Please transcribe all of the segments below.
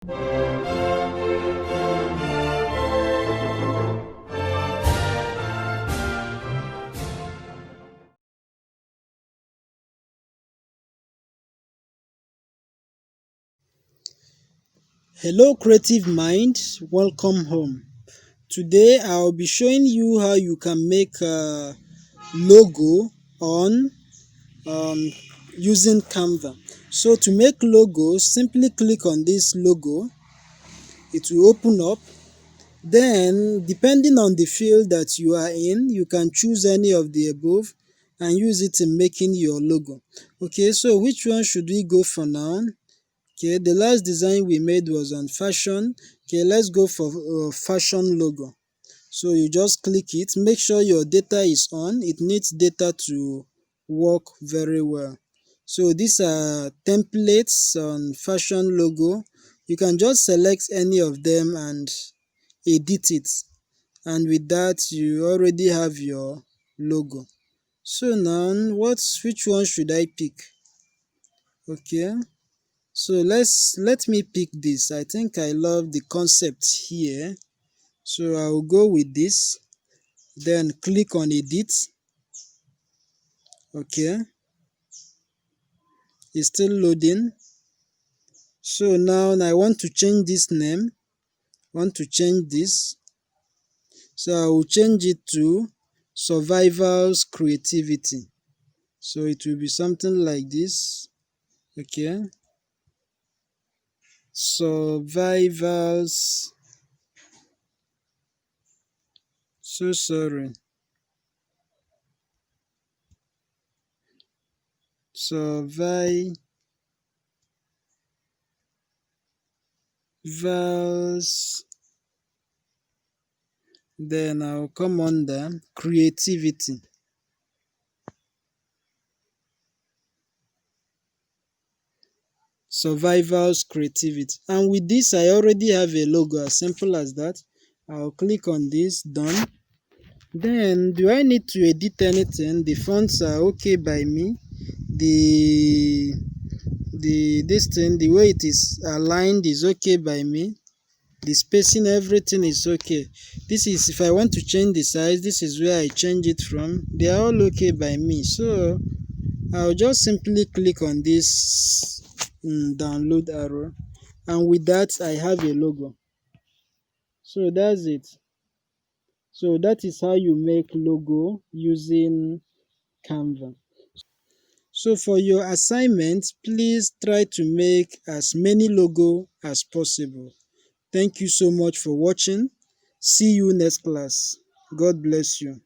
Hello creative mind, welcome home. Today I'll be showing you how you can make a logo on using Canva. So to make logo, simply click on this logo. It will open up. Then depending on the field that you are in, you can choose any of the above and use it in making your logo. Okay, so which one should we go for now? Okay, the last design we made was on fashion. Okay, let's go for fashion logo. So you just click it, make sure your data is on. It needs data to work very well. So these are templates on fashion logo. You can just select any of them and edit it, and with that you already have your logo. So now which one should I pick? Okay, so let me pick this. I think I love the concept here, so I will go with this. Then click on edit. Okay, it's still loading. So now I want to change this name. Want to change this, so I will change it to survival's creativity. So it will be something like this. Okay, survivals, so sorry, survivals, then I'll come under creativity. Survival's creativity. And with this I already have a logo, as simple as that. I'll click on this, done. Then do I need to edit anything? The fonts are okay by me. The way it is aligned is okay by me. The spacing, everything is okay. This is, if I want to change the size, this is where I change it from. They are all okay by me. So I'll just simply click on this download arrow, and with that I have a logo. So that's it. So that is how you make logo using Canva. So for your assignment, please try to make as many logo as possible. Thank you so much for watching. See you next class. God bless you.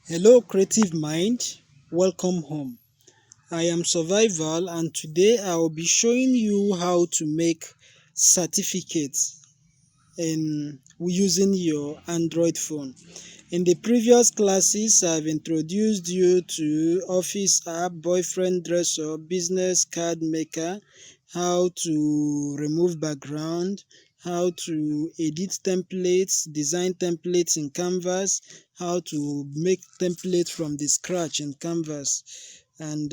Hello creative mind, welcome home. I am Survival, and today I will be showing you how to make certificates in using your Android phone. In the previous classes, I've introduced you to Office app, boyfriend dresser, business card maker, how to remove background, how to edit templates, design templates in Canvas, how to make templates from the scratch in Canvas. And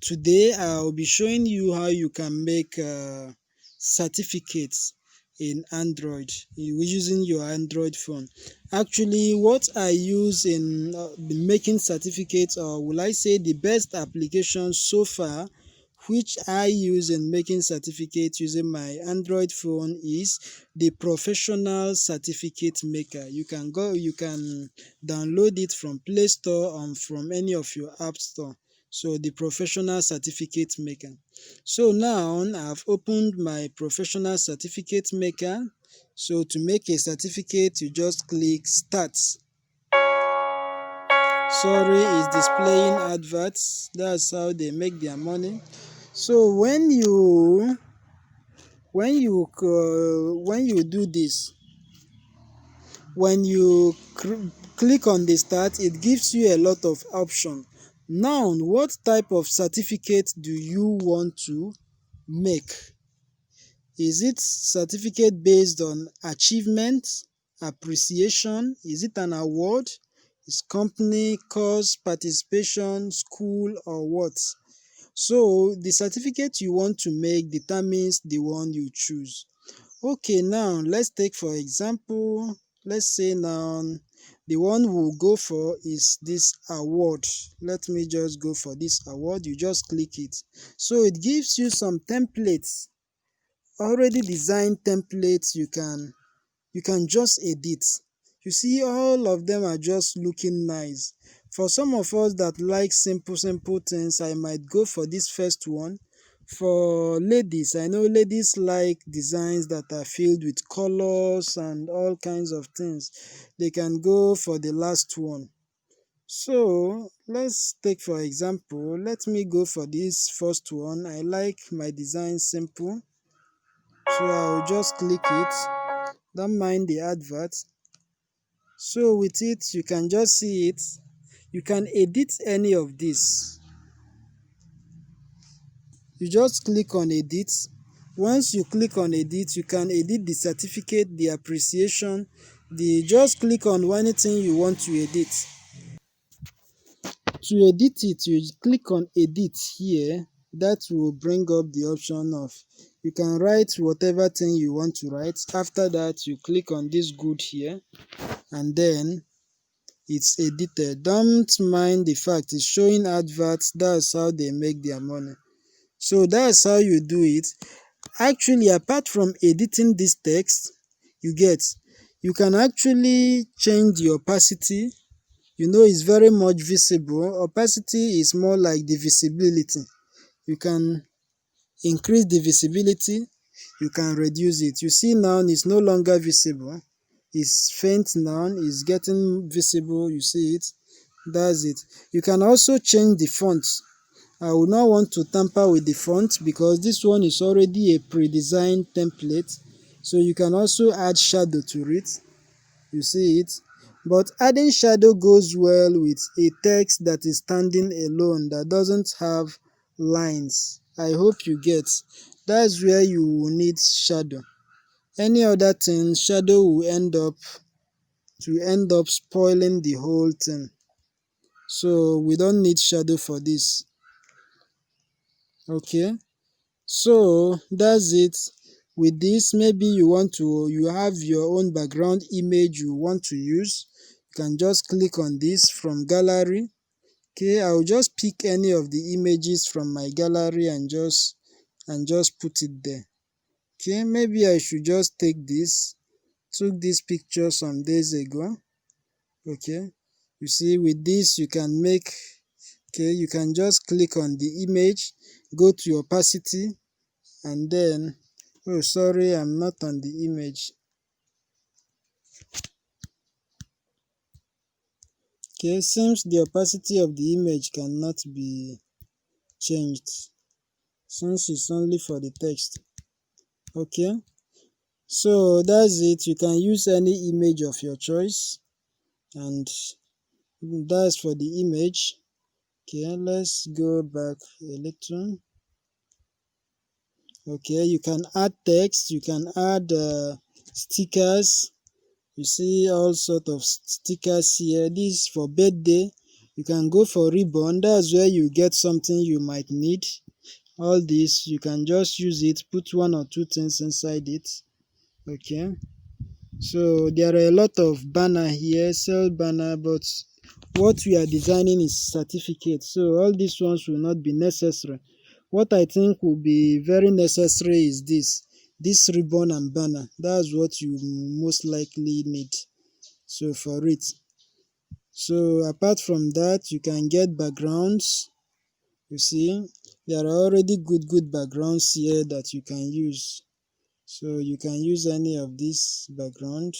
today I'll be showing you how you can make certificates in Android using your Android phone. Actually, what I use in making certificates, or will I say the best application so far, which I use in making certificates using my Android phone, is the professional certificate maker. You can download it from Play Store or from any of your app store. So the professional certificate maker. So now I've opened my professional certificate maker. So to make a certificate, you just click start. Sorry, is displaying adverts. That's how they make their money. So when you do this, when you click on the start, it gives you a lot of options. Now, what type of certificate do you want to make? Is it certificate based on achievement, appreciation? Is it an award? Is company, course, participation, school, or what? So the certificate you want to make determines the one you choose. Okay, now let's take for example, let's say now the one we'll go for is this award. Let me just go for this award. You just click it. So it gives you some templates, already designed templates you can just edit. You see, all of them are just looking nice. For some of us that like simple things, I might go for this first one. For ladies, I know ladies like designs that are filled with colors and all kinds of things. They can go for the last one. So let's take for example, let me go for this first one. I like my design simple, so I'll just click it. Don't mind the advert. So with it, you can just see it. You can edit any of this. You just click on edit. Once you click on edit, you can edit the certificate, the appreciation. Just click on anything you want to edit. To edit it, you click on edit here. That will bring up the option of you can write whatever thing you want to write. After that, you click on this good here, and then it's edited. Don't mind the fact it's showing adverts. That's how they make their money. So that's how you do it. Actually, apart from editing this text, you can actually change the opacity. It's very much visible. Opacity is more like the visibility. You can increase the visibility, you can reduce it. You see now it's no longer visible. It's faint now, it's getting visible. You see it. That's it. You can also change the font. I will not want to tamper with the font because this one is already a pre-designed template. So you can also add shadow to it. You see it. But adding shadow goes well with a text that is standing alone, that doesn't have lines. I hope you get. That's where you will need shadow. Any other thing, shadow will end up spoiling the whole thing. So we don't need shadow for this. Okay. So that's it. With this, maybe you have your own background image you want to use. You can just click on this from gallery. Okay, I'll just pick any of the images from my gallery and just put it there. Okay, maybe I should just take this. Took this picture some days ago. Okay, you see, with this you can make. Okay, you can just click on the image, go to opacity, and then, oh sorry, I'm not on the image. Okay, seems the opacity of the image cannot be changed since it's only for the text. Okay, so that's it. You can use any image of your choice, and that's for the image. Okay, let's go back a little. Okay, you can add text, you can add stickers. You see all sort of stickers here. This for birthday. You can go for ribbon. That's where you get something you might need. All this you can just use it, put one or two things inside it. Okay, so there are a lot of banner here, sell banner, but what we are designing is certificate, so all these ones will not be necessary. What I think will be very necessary is this ribbon and banner. That's what you most likely need, so for it. So apart from that, you can get backgrounds. You see, there are already good backgrounds here that you can use. So you can use any of this background.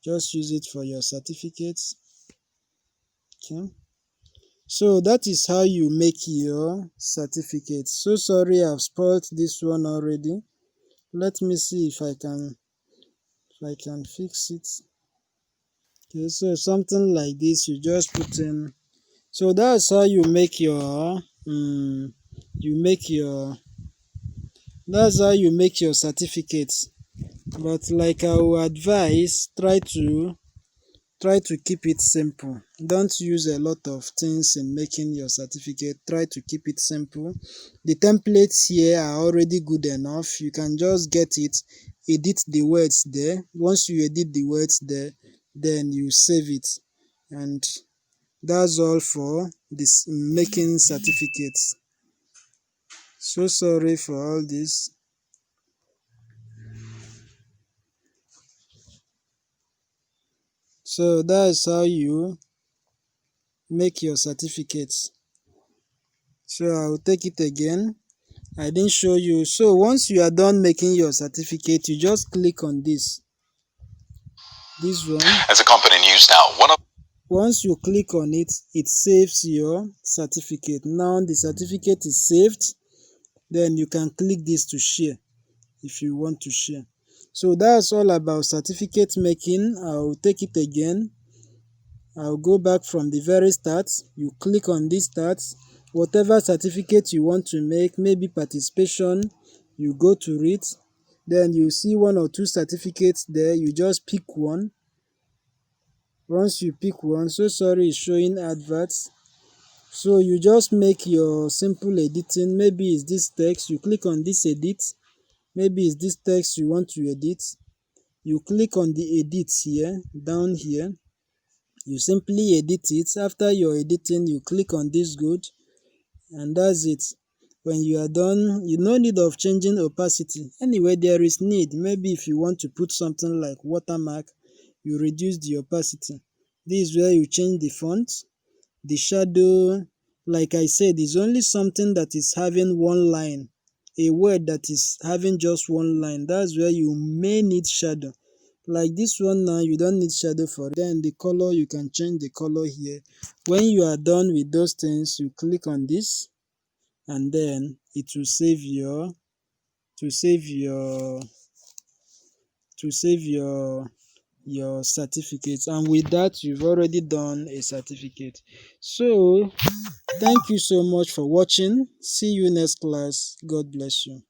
Just use it for your certificates. Okay, so that is how you make your certificate. So sorry I've spoiled this one already. Let me see if I can fix it. Okay, so something like this, you just put in. So that's how you make your that's how you make your certificates. But like I will advise, try to keep it simple. Don't use a lot of things in making your certificate. Try to keep it simple. The templates here are already good enough. You can just get it, edit the words there. Once you edit the words there, then you save it. And that's all for this making certificates. So sorry for all this. So that's how you make your certificates. So I'll take it again. I didn't show you. So once you are done making your certificate, you just click on this one. As a company news now, once you click on it, it saves your certificate. Now the certificate is saved. Then you can click this to share if you want to share. So that's all about certificate making. I'll take it again. I'll go back from the very start. You click on this start. Whatever certificate you want to make, maybe participation, you go to it. Then you see one or two certificates there. You just pick one. Once you pick one, so sorry it's showing adverts. So you just make your simple editing. Maybe it's this text. You click on this edit. Maybe it's this text you want to edit. You click on the edit here, down here. You simply edit it. After your editing, you click on this good, and that's it. When you are done, you no need of changing opacity. Anyway, there is need. Maybe if you want to put something like watermark, you reduce the opacity. This is where you change the font, the shadow. Like I said, is only something that is having one line, a word that is having just one line. That's where you may need shadow. Like this one now, you don't need shadow for it. Then the color, you can change the color here. When you are done with those things, you click on this, and then it will save your certificate. And with that, you've already done a certificate. So thank you so much for watching. See you next class. God bless you.